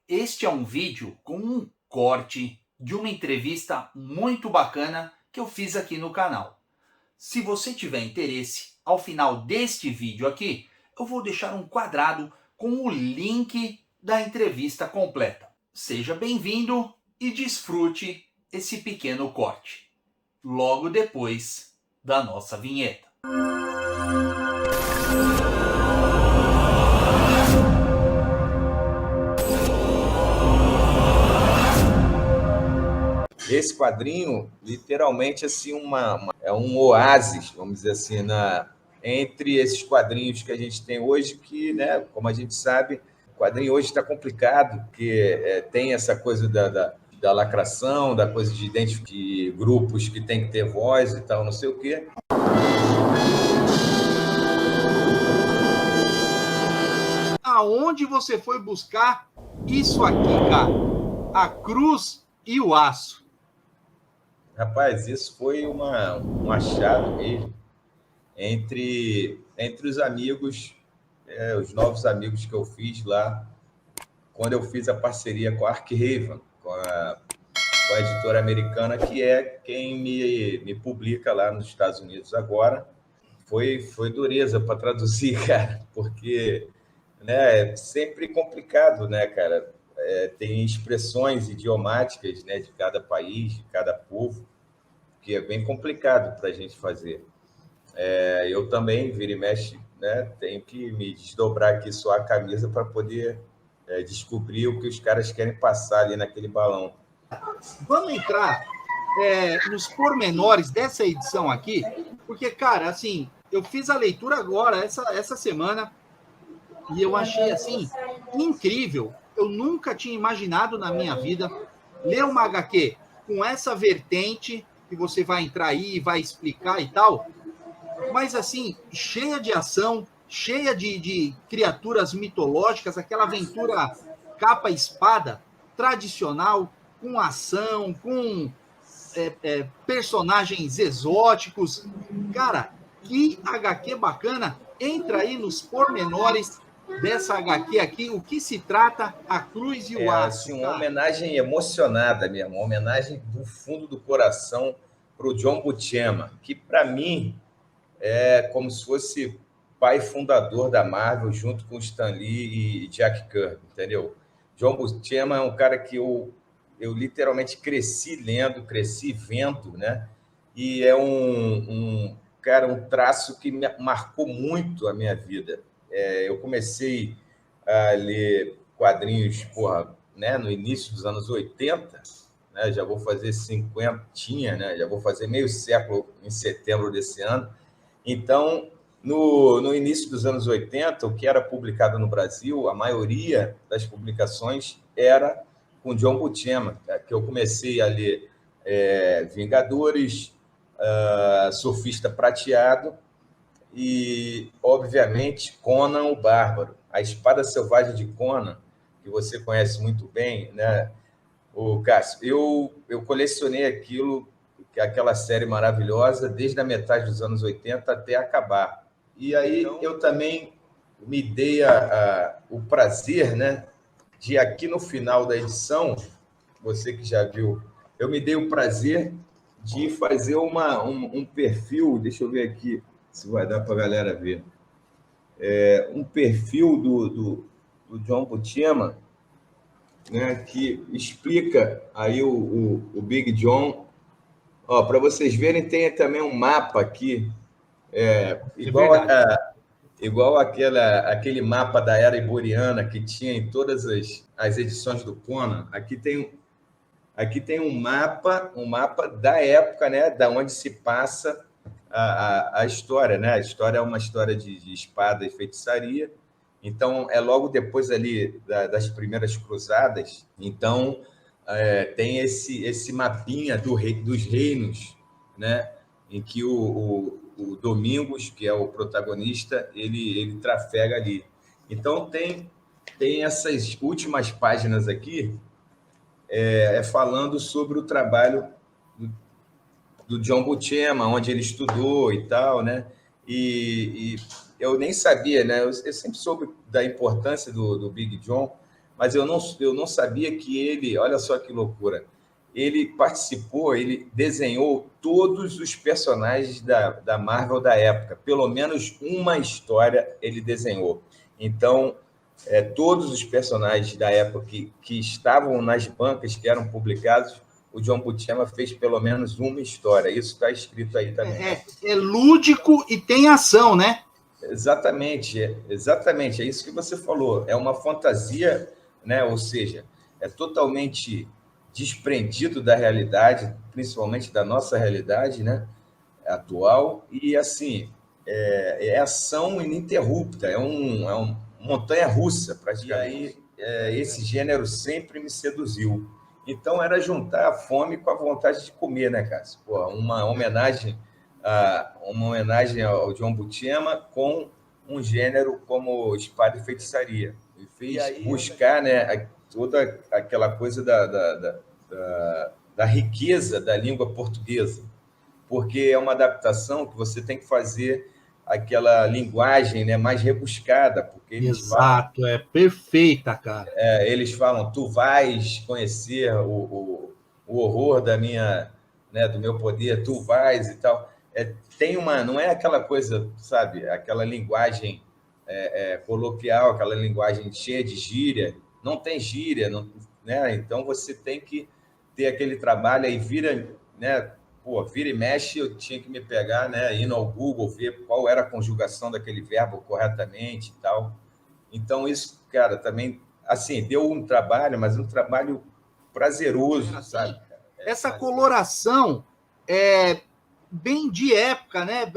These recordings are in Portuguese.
Este é um vídeo com um corte de uma entrevista muito bacana que eu fiz aqui no canal. Se você tiver interesse, ao final deste vídeo aqui, eu vou deixar um quadrado com o link da entrevista completa. Seja bem-vindo e desfrute esse pequeno corte, logo depois da nossa vinheta. Esse quadrinho, literalmente, assim, é um oásis, vamos dizer assim, entre esses quadrinhos que a gente tem hoje, que, né, como a gente sabe, o quadrinho hoje está complicado, porque tem essa coisa da lacração, da coisa de de grupos que tem que ter voz e tal, não sei o quê. Aonde você foi buscar isso aqui, cara? A cruz e o aço. Rapaz, isso foi um achado mesmo entre os amigos, os novos amigos que eu fiz lá, quando eu fiz a parceria com a Arc-Raven, com a editora americana, que é quem me publica lá nos Estados Unidos agora. Foi dureza para traduzir, cara, porque, né, é sempre complicado, né, cara? Tem expressões idiomáticas, né, de cada país, de cada povo, que é bem complicado para a gente fazer. Eu também, vira e mexe, né, tenho que me desdobrar aqui, suar a camisa para poder descobrir o que os caras querem passar ali naquele balão. Vamos entrar nos pormenores dessa edição aqui, porque, cara, assim, eu fiz a leitura agora, essa semana, e eu achei, assim, incrível. Eu nunca tinha imaginado na minha vida ler uma HQ com essa vertente, que você vai entrar aí e vai explicar e tal, mas, assim, cheia de ação, cheia de criaturas mitológicas, aquela aventura capa-espada tradicional, com ação, com personagens exóticos. Cara, que HQ bacana. Entra aí nos pormenores dessa HQ aqui, o que se trata, a cruz e o aço. Assim, uma homenagem emocionada mesmo, uma homenagem do fundo do coração para o John Buscema, que, para mim, é como se fosse pai fundador da Marvel, junto com Stan Lee e Jack Kirby, entendeu? John Buscema é um cara que eu literalmente cresci lendo, cresci vendo, né? E é um traço que me marcou muito a minha vida. Eu comecei a ler quadrinhos, né, no início dos anos 80, né? Já vou fazer 50, né? Já vou fazer meio século em setembro desse ano. Então, no início dos anos 80, o que era publicado no Brasil, a maioria das publicações era com John Buscema, que eu comecei a ler Vingadores, Surfista Prateado e, obviamente, Conan o Bárbaro. A Espada Selvagem de Conan, que você conhece muito bem, né, o Cássio? Eu colecionei aquela série maravilhosa, desde a metade dos anos 80 até acabar. E aí eu também me dei o prazer, né, de aqui no final da edição, você que já viu, eu me dei o prazer de fazer um perfil, deixa eu ver aqui se vai dar para a galera ver, um perfil do John Buscema, né, que explica aí o Big John. Para vocês verem, tem também um mapa aqui, igual aquele mapa da Era Iboriana que tinha em todas as edições do Conan. Aqui tem um mapa da época, né, da onde se passa a história, né? A história é uma história de espada e feitiçaria. Então, é logo depois ali das primeiras cruzadas. Então, tem esse mapinha dos reinos, né? Em que o Domingos, que é o protagonista, ele trafega ali. Então, tem essas últimas páginas aqui falando sobre o trabalho do John Buscema, onde ele estudou e tal, né? E eu nem sabia, né? Eu sempre soube da importância do Big John, mas eu não sabia que ele, olha só que loucura, ele participou, ele desenhou todos os personagens da Marvel da época, pelo menos uma história ele desenhou. Então, todos os personagens da época que estavam nas bancas, que eram publicados, o John Buscema fez pelo menos uma história. Isso está escrito aí também. É lúdico e tem ação, né? Exatamente, exatamente. É isso que você falou. É uma fantasia, né? Ou seja, é totalmente desprendido da realidade, principalmente da nossa realidade, né? Atual. E, assim, é ação ininterrupta. É uma montanha-russa, praticamente. E aí, esse gênero sempre me seduziu. Então, era juntar a fome com a vontade de comer, né, Cássio? Pô, uma homenagem ao John Buscema com um gênero como espada e feitiçaria. E fez buscar, né, toda aquela coisa da riqueza da língua portuguesa, porque é uma adaptação que você tem que fazer aquela linguagem, né, mais rebuscada, porque Exato, é perfeita, cara. Eles falam, tu vais conhecer o horror da minha, né, do meu poder, tu vais e tal. Não é aquela coisa, sabe, aquela linguagem coloquial, aquela linguagem cheia de gíria. Não tem gíria, não, né? Então você tem que ter aquele trabalho aí, vira, né? Pô, vira e mexe, eu tinha que me pegar, né, indo ao Google, ver qual era a conjugação daquele verbo corretamente e tal. Então, isso, cara, também, assim, deu um trabalho, mas um trabalho prazeroso, sabe? Essa coloração é bem de época, né?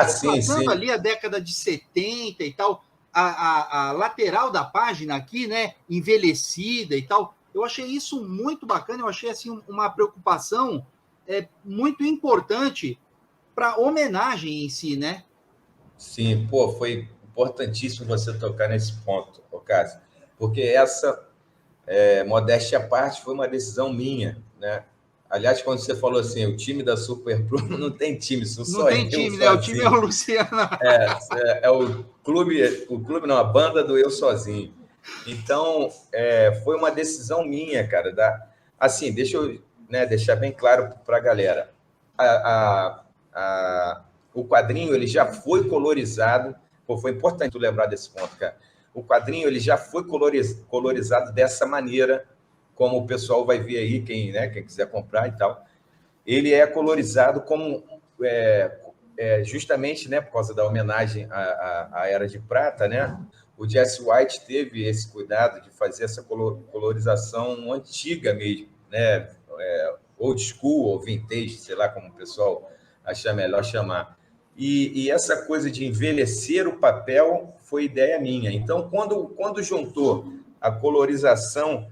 Sim, passando sim. Ali a década de 70 e tal, a lateral da página aqui, né, envelhecida e tal. Eu achei isso muito bacana, eu achei assim uma preocupação muito importante para homenagem em si, né? Sim, pô, foi importantíssimo você tocar nesse ponto, Cássio, porque essa, modéstia à parte, foi uma decisão minha, né? Aliás, quando você falou assim, o time da Super Pro não tem time, sou só eu. Não tem time, né? O time é o Luciano. É o clube não, a banda do eu sozinho. Então, foi uma decisão minha, cara. Assim, deixa eu, né, deixar bem claro para a galera. O quadrinho ele já foi colorizado. Pô, foi importante tu lembrar desse ponto, cara. O quadrinho ele já foi colorizado dessa maneira, como o pessoal vai ver aí, quem quiser comprar e tal. Ele é colorizado como justamente, né, por causa da homenagem à Era de Prata, né? O Jesse White teve esse cuidado de fazer essa colorização antiga mesmo, né? Old school ou vintage, sei lá como o pessoal achar melhor chamar. E essa coisa de envelhecer o papel foi ideia minha. Então, quando juntou a colorização,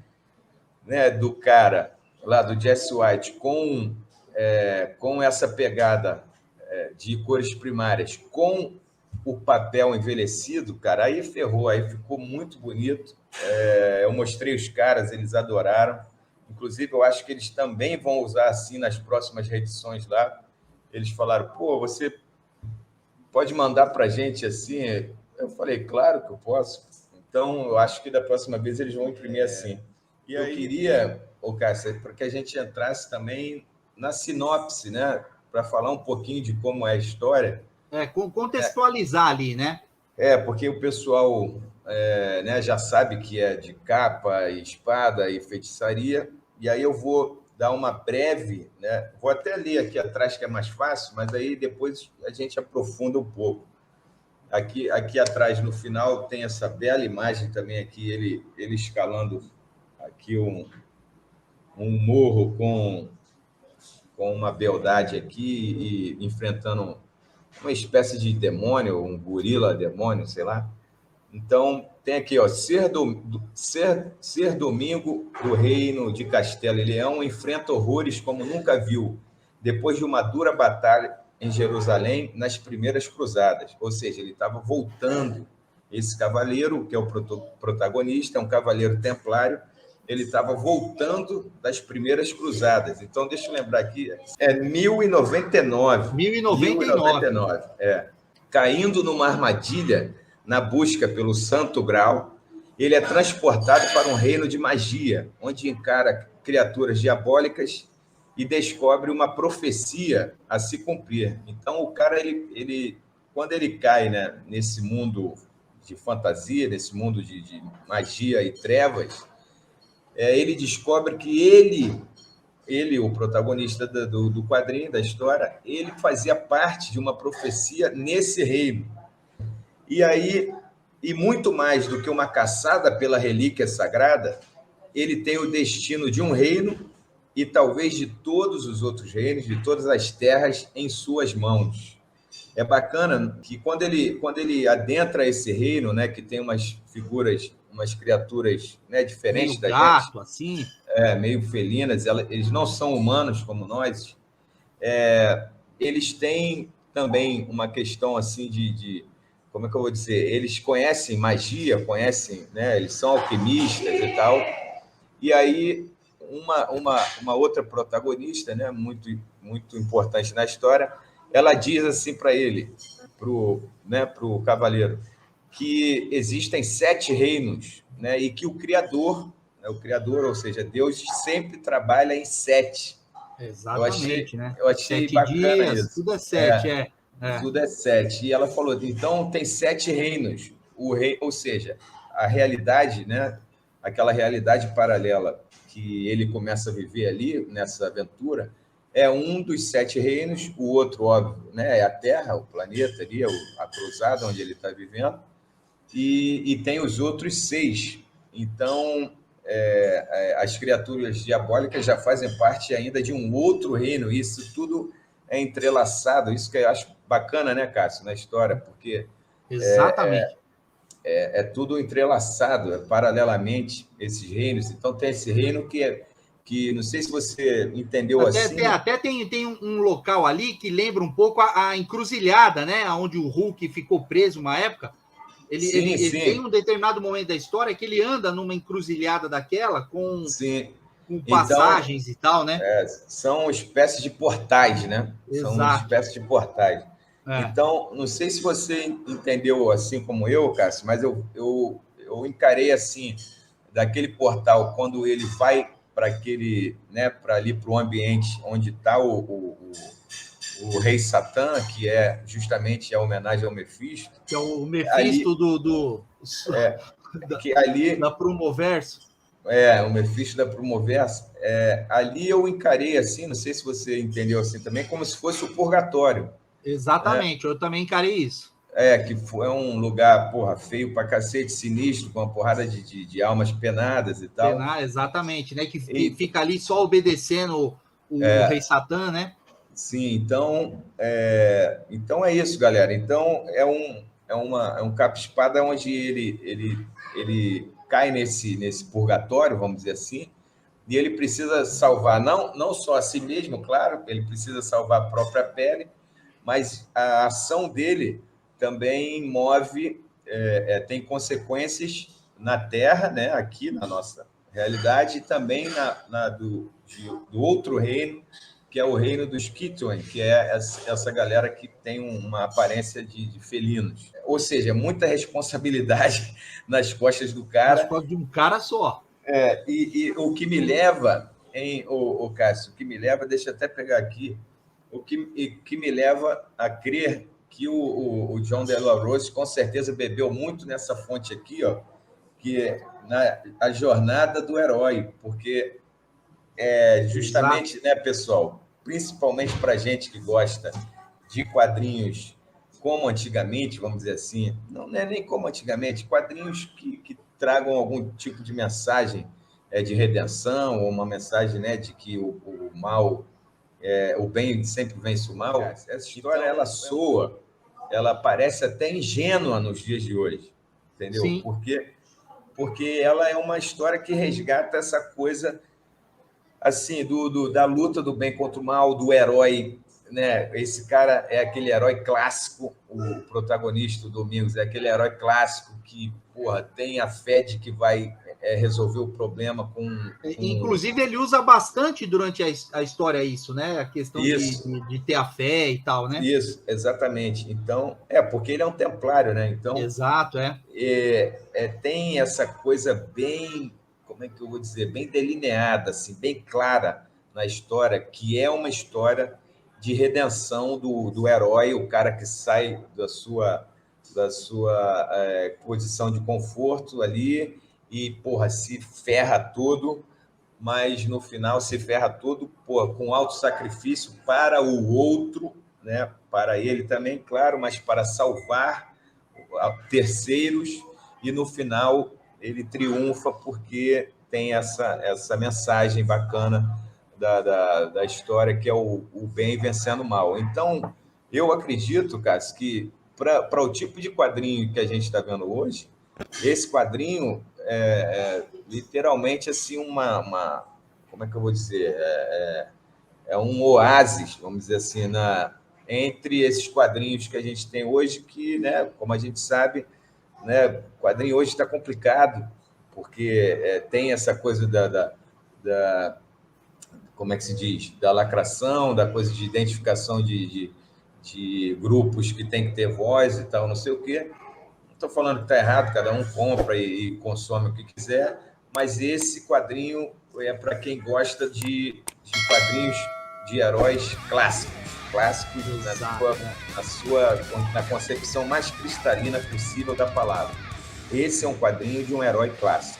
né, do cara lá do Jesse White com essa pegada de cores primárias com o papel envelhecido, cara, aí ferrou, aí ficou muito bonito. Eu mostrei os caras, eles adoraram. Inclusive, eu acho que eles também vão usar assim nas próximas reedições lá. Eles falaram, pô, você pode mandar para a gente assim? Eu falei, claro que eu posso. Então, eu acho que da próxima vez eles vão imprimir assim. E eu queria, Cássio, para que a gente entrasse também na sinopse, né? Para falar um pouquinho de como é a história. Contextualizar ali, né? Porque o pessoal né, já sabe que é de capa, espada e feitiçaria. E aí eu vou dar uma breve, né? Vou até ler aqui atrás, que é mais fácil, mas aí depois a gente aprofunda um pouco. Aqui atrás, no final, tem essa bela imagem também aqui, ele escalando aqui um morro com uma beldade aqui e enfrentando uma espécie de demônio, um gorila demônio, sei lá. Então, tem aqui, ó, Ser Domingo do Reino de Castelo e Leão enfrenta horrores como nunca viu, depois de uma dura batalha em Jerusalém nas primeiras cruzadas. Ou seja, ele estava voltando. Esse cavaleiro, que é o protagonista, é um cavaleiro templário, ele estava voltando das primeiras cruzadas. Então, deixa eu lembrar aqui, 1099. 1099. Caindo numa armadilha na busca pelo Santo Graal, ele é transportado para um reino de magia, onde encara criaturas diabólicas e descobre uma profecia a se cumprir. Então, o cara, quando ele cai, né, nesse mundo de fantasia, nesse mundo de magia e trevas, ele descobre que ele, o protagonista do quadrinho, da história, ele fazia parte de uma profecia nesse reino. E aí, e muito mais do que uma caçada pela relíquia sagrada, ele tem o destino de um reino e talvez de todos os outros reinos, de todas as terras em suas mãos. É bacana que quando ele adentra esse reino, né, que tem umas figuras, umas criaturas, né, diferentes meio da gato, gente, assim. meio felinas, eles não são humanos como nós, eles têm também uma questão assim como é que eu vou dizer? Eles conhecem magia, conhecem, né? Eles são alquimistas e tal. E aí uma outra protagonista, né? Muito importante na história, ela diz assim para ele, pro cavaleiro, que existem 7 reinos, né? E que o Criador, né? O Criador, ou seja, Deus sempre trabalha em 7. Exatamente, né? Eu achei 7 bacana dias, isso. tudo é 7, Tudo é 7. E ela falou, então tem 7 reinos. Ou seja, a realidade, né? Aquela realidade paralela que ele começa a viver ali, nessa aventura, é um dos 7 reinos, o outro, óbvio, né? É a Terra, o planeta ali, a cruzada onde ele está vivendo, e tem os outros 6. Então, as criaturas diabólicas já fazem parte ainda de um outro reino. Isso tudo é entrelaçado. Isso que eu acho bacana, né, Cássio, na história, porque exatamente. é tudo entrelaçado, paralelamente, esses reinos. Então, tem esse reino que não sei se você entendeu assim. Até tem um local ali que lembra um pouco a encruzilhada, né? Onde o Hulk ficou preso uma época. Sim, Ele tem sim, um determinado momento da história que ele anda numa encruzilhada daquela sim. com Então, passagens e tal, né? são espécies de portais, né? São Exato. espécies de portais. É. Então, não sei se você entendeu assim como eu, Cássio, mas eu encarei assim, daquele portal, quando ele vai para aquele, né, para ali para o ambiente onde está o rei Satã, que é justamente a homenagem ao Mefisto, Que é o Mephisto ali, da, que ali da Promoverso. o Mefisto da Promoversa, ali eu encarei assim, não sei se você entendeu assim também, como se fosse o purgatório. Exatamente, eu também encarei isso. Que foi um lugar, porra, feio pra cacete, sinistro, com uma porrada de almas penadas e tal. Penar, exatamente, né? Que E, fica ali só obedecendo o rei Satã, né? sim, então é isso, galera. Então é um capa-espada onde ele cai nesse purgatório, vamos dizer assim, e ele precisa salvar não só a si mesmo, claro, ele precisa salvar a própria pele, mas a ação dele também tem consequências na Terra, né, aqui na nossa realidade, e também do outro reino, que é o reino dos Kitwen, que é essa galera que tem uma aparência de felinos. Ou seja, muita responsabilidade nas costas do Nas cara. costas de um cara só. E o que me leva, Cássio, o que me leva, deixa eu até pegar aqui, que me leva a crer que o John De La Rose com certeza bebeu muito nessa fonte aqui, ó, que é a jornada do herói, porque Exato. justamente, né, pessoal, principalmente para gente que gosta de quadrinhos como antigamente, vamos dizer assim, não é nem como antigamente, quadrinhos que tragam algum tipo de mensagem de redenção, ou uma mensagem, né, de que o mal, o bem sempre vence o mal. Essa história, ela soa, ela parece até ingênua nos dias de hoje, entendeu? Sim, Porque ela é uma história que resgata essa coisa assim, da luta do bem contra o mal, do herói, né? Esse cara é aquele herói clássico, o protagonista do Domingos é aquele herói clássico que, porra, tem a fé de que vai resolver o problema com... Inclusive, ele usa bastante durante a história isso, né? A questão de ter a fé e tal, né? Isso, exatamente. Então, porque ele é um templário, né? Então, exato, tem essa coisa bem, como é que eu vou dizer, bem delineada, assim, bem clara na história, que é uma história de redenção do herói, o cara que sai da sua posição de conforto ali e, porra, se ferra todo, mas no final se ferra todo, porra, com alto sacrifício para o outro, né? Para ele também, claro, mas para salvar terceiros, e no final ele triunfa porque tem essa mensagem bacana da história, que é o bem vencendo o mal. Então, eu acredito, Cássio, que para o tipo de quadrinho que a gente está vendo hoje, esse quadrinho literalmente assim como é que eu vou dizer? É um oásis, vamos dizer assim, entre esses quadrinhos que a gente tem hoje, que, né, como a gente sabe, né, o quadrinho hoje está complicado, porque tem essa coisa como é que se diz? Da lacração, da coisa de identificação de grupos que tem que ter voz e tal, não sei o quê. Não estou falando que está errado, cada um compra e consome o que quiser, mas esse quadrinho é para quem gosta de quadrinhos de heróis clássicos na concepção mais cristalina possível da palavra. Esse é um quadrinho de um herói clássico.